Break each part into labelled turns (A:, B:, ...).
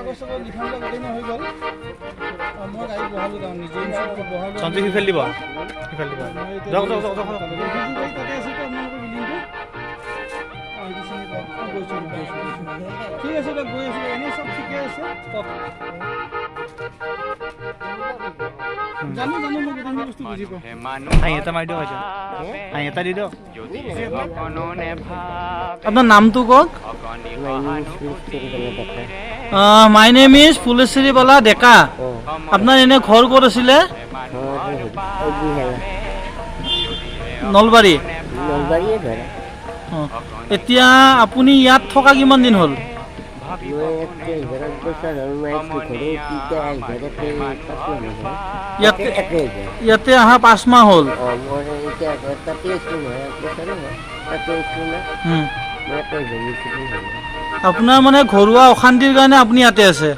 A: কাগজ লিখাবিলাক গোটেইখিনি হৈ গ'ল। মই গাড়ী বহালোঁ তাৰ নিজে বহালোঁ।
B: সঞ্জয় সিফাল দিব সিফাল দিব যাওক যাওক যাওক যাওক
A: তাতে আছে তো আপোনালোকৰ বিল্ডিংটো। ঠিক আছে দিয়ক, গৈ আছোঁ। এনেই চব ঠিকে আছে কওক। জানো জানো মই গোটেইখিনি বস্তু বুজি পাওঁ।
B: আহি এটা মাৰি দিয়ক আহি এটা দি দিয়ক। আপোনাৰ নামটো কওক। মাই নেম ইজ ফুলেশ্বৰী বালা ডেকা। আপোনাৰ এনে ঘৰ ক'ত আছিলে? নলবাৰী। এতিয়া আপুনি ইয়াত থকা কিমান দিন হ'ল? ইয়াতে অহা 5 মাহ হ'ল। আপোনাৰ মানে ঘৰুৱা অশান্তিৰ কাৰণে আপুনি ইয়াতে আছে?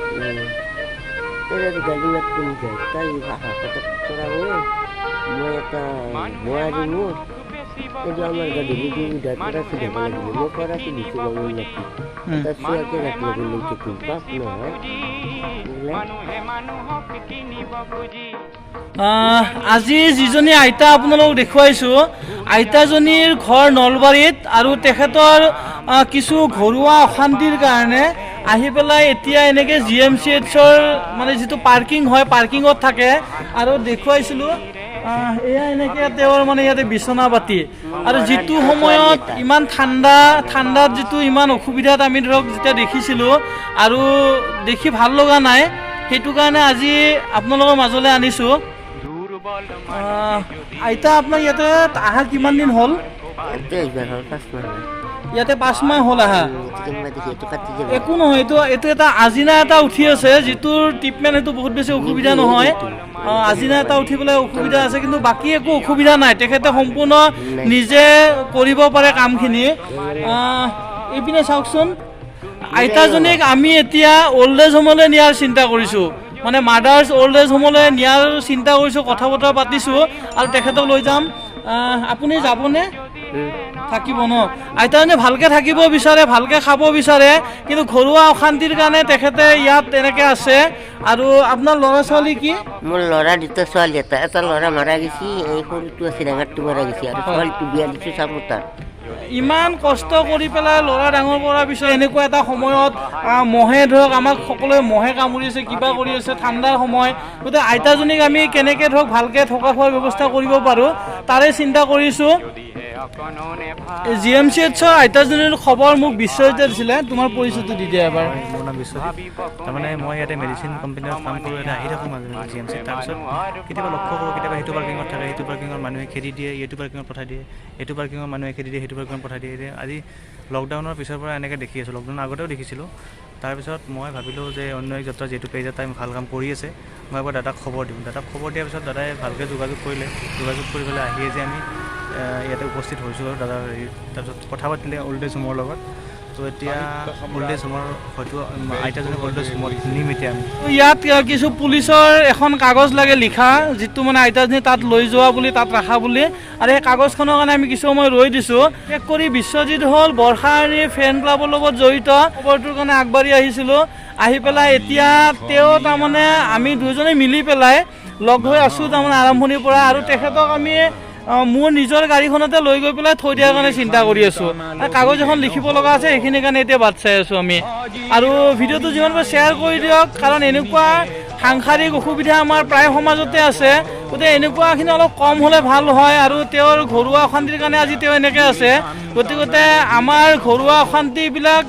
B: আজি যিজনী আইতা আপোনালোকক দেখুৱাইছোঁ, আইতাজনীৰ ঘৰ নলবাৰীত আৰু তেখেতৰ কিছু ঘৰুৱা অশান্তিৰ কাৰণে আহি পেলাই এতিয়া এনেকৈ GMCHৰ মানে যিটো পাৰ্কিং হয় পাৰ্কিঙত থাকে। আৰু দেখুৱাইছিলোঁ এয়া এনেকৈ তেওঁৰ মানে ইয়াতে বিচনা পাতি। আৰু যিটো সময়ত ইমান ঠাণ্ডাত যিটো ইমান অসুবিধাত আমি ধৰক যেতিয়া দেখিছিলোঁ আৰু দেখি ভাল লগা নাই, সেইটো কাৰণে আজি আপোনালোকৰ মাজলৈ আনিছোঁ। আইতা আপোনাৰ ইয়াতে অহা কিমান দিন হ'ল? ইয়াতে 5 মাহ হ'ল আহা। একো নহয়, এইটো এটা আজিনা এটা উঠি আছে, যিটোৰ ট্ৰিটমেণ্ট সেইটো বহুত বেছি অসুবিধা নহয়। আজিনা এটা উঠি পেলাই অসুবিধা আছে, কিন্তু বাকী একো অসুবিধা নাই। তেখেতে সম্পূৰ্ণ নিজে কৰিব পাৰে কামখিনি। এইপিনে চাওকচোন, আইতাজনীক আমি এতিয়া অল্ড এজ হোমলৈ নিয়াৰ চিন্তা কৰিছোঁ, মানে মাদাৰ্ছ অল্ড এজ হোমলৈ নিয়াৰ চিন্তা কৰিছোঁ। কথা বতৰা পাতিছোঁ আৰু তেখেতক লৈ যাম। আপুনি যাবনে? থাকিব ন? আইতাজনী ভালকৈ থাকিব বিচাৰে, ভালকৈ খাব বিচাৰে, কিন্তু ঘৰুৱা অশান্তিৰ কাৰণে তেখেতে ইয়াত এনেকৈ আছে। আৰু আপোনাৰ ল'ৰা ছোৱালী কি?
C: মোৰ ল'ৰা দুটা, ছোৱালী এটা ল'ৰা মাৰা গৈছে, এই সৰুটো আছে, ডাঙৰটো মাৰা গৈছে, আৰু ছোৱালীটো বিয়া দিছোঁ চামোতাৰ।
A: ইমান কষ্ট কৰি পেলাই ল'ৰা ডাঙৰ কৰাৰ পিছত এনেকুৱা এটা সময়ত মহে ধৰক আমাক সকলোৱে মহে কামুৰি আছে, কিবা কৰি আছে, ঠাণ্ডাৰ সময়। গতিকে আইতাজনীক আমি কেনেকৈ ধৰক ভালকৈ থকা খোৱাৰ ব্যৱস্থা কৰিব পাৰোঁ তাৰে চিন্তা কৰিছোঁ। GMCHৰ আইতাজনীৰ খবৰ মোক বিশ্বজিতে দিছিলে। তোমাৰ পৰিচয়টো দি দিয়া এবাৰ।
B: মোৰ নাম বিশ্বজিত। তাৰমানে মই ইয়াতে মেডিচিন কোম্পানীত কাম কৰোঁ, ইয়াতে আহি থাকোঁ মাজে মাজে GMC। তাৰপিছত কেতিয়াবা লক্ষ্য কৰোঁ, কেতিয়াবা সেইটো পাৰ্কিঙত থাকে, সেইটো পাৰ্কিঙৰ মানুহে খেদি দিয়ে, এইটো পাৰ্কিঙত পঠাই দিয়ে, এইটো পাৰ্কিঙৰ মানুহে খেদি দিয়ে, সেইটো পাৰ্কিঙত পঠাই দিয়ে। আজি লকডাউনৰ পিছৰ পৰা এনেকৈ দেখি আছোঁ, লকডাউনৰ আগতেও দেখিছিলোঁ। তাৰপিছত মই ভাবিলোঁ যে অন্য এক যাত্ৰা যিহেতু পেজ এটাই ভাল কাম কৰি আছে, মই এবাৰ দাদাক খবৰ দিওঁ। দাদাক খবৰ দিয়াৰ পিছত দাদাই ভালকৈ যোগাযোগ কৰিলে, যোগাযোগ কৰি পেলাই আহিয়ে যে আমি ইয়াতে উপস্থিত হৈছোঁ আৰু দাদাৰ হেৰি। তাৰপিছত কথা পাতিলে অল্ড এজ হোমৰ লগত। তো এতিয়া অল্ড এজ হোমৰ হয়তো আইতাজনীক অল্ড এজ হোমত নিম এতিয়া আমি।
A: ইয়াত কিছু পুলিচৰ এখন কাগজ লাগে লিখা, যিটো মানে আইতাজনী তাত লৈ যোৱা বুলি, তাত ৰাখা বুলি। আৰু সেই কাগজখনৰ কাৰণে আমি কিছু সময় ৰৈ দিছোঁ। বিশেষ কৰি বিশ্বজিৎ হ'ল বৰ্ষাৰাণী ফেন ক্লাবৰ লগত জড়িত। খবৰটোৰ কাৰণে আগবাঢ়ি আহিছিলোঁ। আহি পেলাই এতিয়া তেওঁ তাৰমানে আমি দুজনে মিলি পেলাই লগ হৈ আছোঁ তাৰমানে আৰম্ভণিৰ পৰা। আৰু তেখেতক আমি মোৰ নিজৰ গাড়ীখনতে লৈ গৈ পেলাই থৈ দিয়াৰ কাৰণে চিন্তা কৰি আছোঁ। কাগজ এখন লিখিব লগা আছে, সেইখিনিৰ কাৰণে এতিয়া বাট চাই আছোঁ আমি। আৰু ভিডিঅ'টো যিমান পাৰে শ্বেয়াৰ কৰি দিয়ক, কাৰণ এনেকুৱা সাংসাৰিক অসুবিধা আমাৰ প্ৰায় সমাজতে আছে। গতিকে এনেকুৱাখিনি অলপ কম হ'লে ভাল হয়। আৰু তেওঁৰ ঘৰুৱা অশান্তিৰ কাৰণে আজি তেওঁ এনেকৈ আছে। গতিকে আমাৰ ঘৰুৱা অশান্তিবিলাক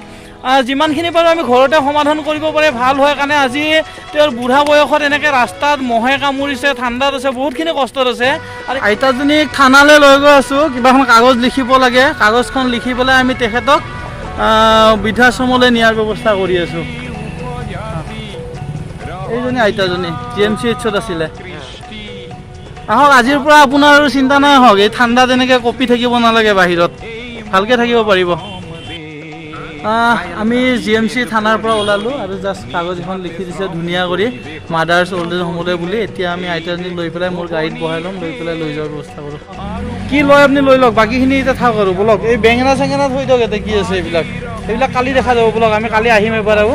A: যিমানখিনি পাৰোঁ আমি ঘৰতে সমাধান কৰিব পাৰে ভাল হয়। কাৰণে আজি তেওঁৰ বুঢ়া বয়সত এনেকৈ ৰাস্তাত মহে কামুৰিছে, ঠাণ্ডাত আছে, বহুতখিনি কষ্টত আছে। আৰু আইতাজনীক থানালৈ লৈ গৈ আছোঁ, কিবা এখন কাগজ লিখিব লাগে। কাগজখন লিখি পেলাই আমি তেখেতক বৃদ্ধাশ্ৰমলৈ নিয়াৰ ব্যৱস্থা কৰি আছোঁ। এইজনী আইতাজনী GMCHত আছিলে। আহক, আজিৰ পৰা আপোনাৰ আৰু চিন্তা নাই হওক, এই ঠাণ্ডাত এনেকৈ কঁপি থাকিব নালাগে বাহিৰত, ভালকৈ থাকিব পাৰিব। আমি GMC থানাৰ পৰা ওলালোঁ আৰু জাষ্ট কাগজ এখন লিখি দিছে ধুনীয়া কৰি মাদাৰ্ছ অল্ড এজ হোমলৈ বুলি। এতিয়া আমি আইতাজনীক লৈ পেলাই মোৰ গাড়ীত বহাই ল'ম, লৈ পেলাই লৈ যোৱাৰ ব্যৱস্থা কৰোঁ। কি লয় আপুনি লৈ লওক, বাকীখিনি এতিয়া থাক আৰু বলক। এই বেঙেনা চেঙেনা থৈ দিয়ক, এতিয়া কি আছে এইবিলাক কালি দেখা যাব বলক। আমি কালি আহিম এবাৰ আৰু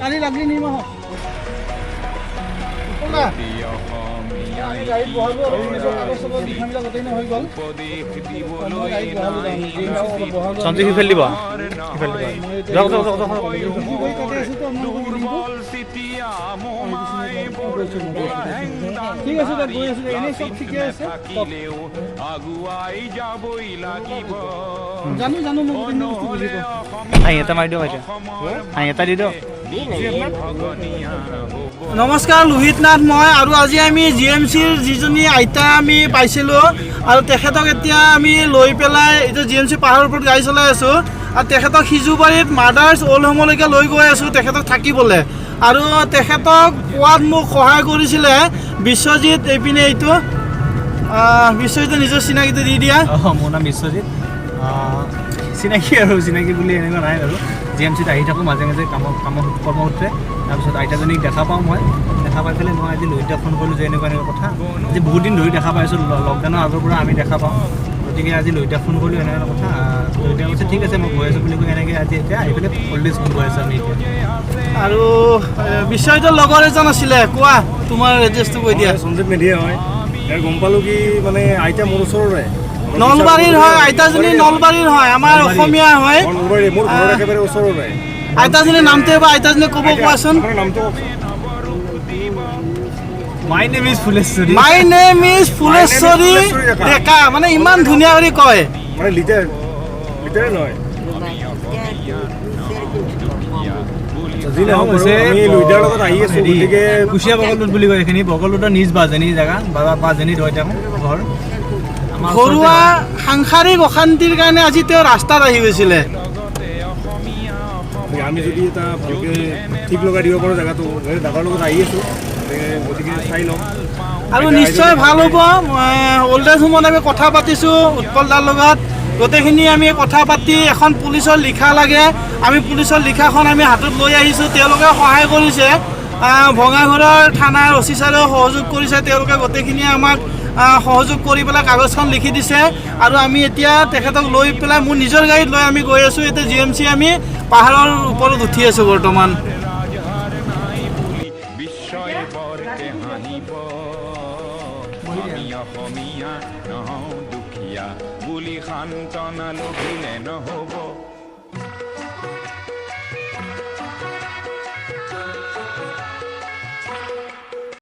A: কালি লাগলি নিম সঞ্জীৱ সিফাল দিব ঠিক আছে গৈ আছো এনেই চব ঠিকে আছে জানো মোক এটা মাৰি দিওঁ এটা দি দিওঁ। নমস্কাৰ, লোহিত নাথ মই। আৰু আজি আমি GMCৰ যিজনী আইতা আমি পাইছিলোঁ আৰু তেখেতক এতিয়া আমি লৈ পেলাই এতিয়া GMC পাহাৰৰ ওপৰত গাড়ী চলাই আছোঁ আৰু তেখেতক সিজুবাৰীত মাদাৰ্ছ অল্ড হোমলৈকে লৈ গৈ আছোঁ তেখেতক থাকিবলৈ। আৰু তেখেতক পোৱাত মোক সহায় কৰিছিলে বিশ্বজিৎ। এইপিনে এইটো বিশ্বজিতে নিজৰ চিনাকিটো দি দিয়া।
B: মোৰ নাম বিশ্বজিৎ। চিনাকি আৰু চিনাকি বুলি এনেকুৱা নাই আৰু GMCত আহি থাকোঁ মাজে মাজে কৰ্মসূত্ৰে। তাৰপিছত আইতাজনীক দেখা পাওঁ, মই দেখা পাই পেলাই মই আজি লোহিতক ফোন কৰিলোঁ যে এনেকুৱা কথা। আজি বহুত দিন ধৰি দেখা পাইছোঁ, লকডাউনৰ আগৰ পৰা আমি দেখা পাওঁ। গতিকে আজি লোহিতক ফোন কৰিলোঁ এনেকুৱা কথা। লোহিতে কৈছে ঠিক আছে মই গৈ আছোঁ বুলি কৈ এনেকৈ আজি এতিয়া আহি পেলাই অল্ড এজ হোম গৈ আছোঁ আমি এতিয়া।
A: আৰু বিশ্বজিতৰ লগৰ এজন আছিলে, কোৱা তোমাৰ এড্ৰেছটো কৈ দিয়া।
B: সঞ্জীৱ মেধিয়ে হয়। গম পালোঁ কি মানে আইতা মোৰ ওচৰৰে
A: নলবাৰীৰ হয়, আইতাজনী নলবাৰীৰ হয়, আমাৰ অসমীয়া হয়।
B: মোৰ ঘৰৰ একেবাৰে ওচৰৰে।
A: আইতাজনীৰ নামটো এবাৰ আইতাজনী ক'ব কোৱাচোন।
B: My name is Phuleswari.
A: My name is Phuleswari Deka, মানে ইমান ধুনীয়া কৰি কয়।
B: মানে লিটাৰ নহয়। কুচিয়া বগলুত বুলি কয় এইখিনি। বগলুতৰ নিজ বাজনী জেগা, বাজনীত হয় তেওঁ ঘৰ।
A: ঘৰুৱা সাংসাৰিক অশান্তিৰ কাৰণে আজি তেওঁ ৰাস্তাত আহি গৈছিলে।
B: আমি যদি এটা ভালকৈ ঠিক লগাই দিব পাৰোঁ জেগাটো, দাদাৰ লগত আহি আছোঁ, গতিকে চাই লওঁ।
A: আৰু নিশ্চয় ভাল হ'ব। অল্ড এজ হোমত আমি কথা পাতিছোঁ উৎপল দাৰ লগত, গোটেইখিনি আমি কথা পাতি এখন পুলিচৰ লিখা লাগে, আমি পুলিচৰ লিখাখন আমি হাতত লৈ আহিছোঁ। তেওঁলোকে সহায় কৰিছে, ভঙাঘৰৰ থানাৰ OC ছাৰেও সহযোগ কৰিছে। তেওঁলোকে গোটেইখিনিয়ে আমাক সহযোগ কৰি পেলাই কাগজখন লিখি দিছে। আৰু আমি এতিয়া তেখেতক লৈ পেলাই মোৰ নিজৰ গাড়ীত লৈ আমি গৈ আছোঁ। এতিয়া GMC আমি পাহাৰৰ ওপৰত উঠি আছোঁ বৰ্তমান।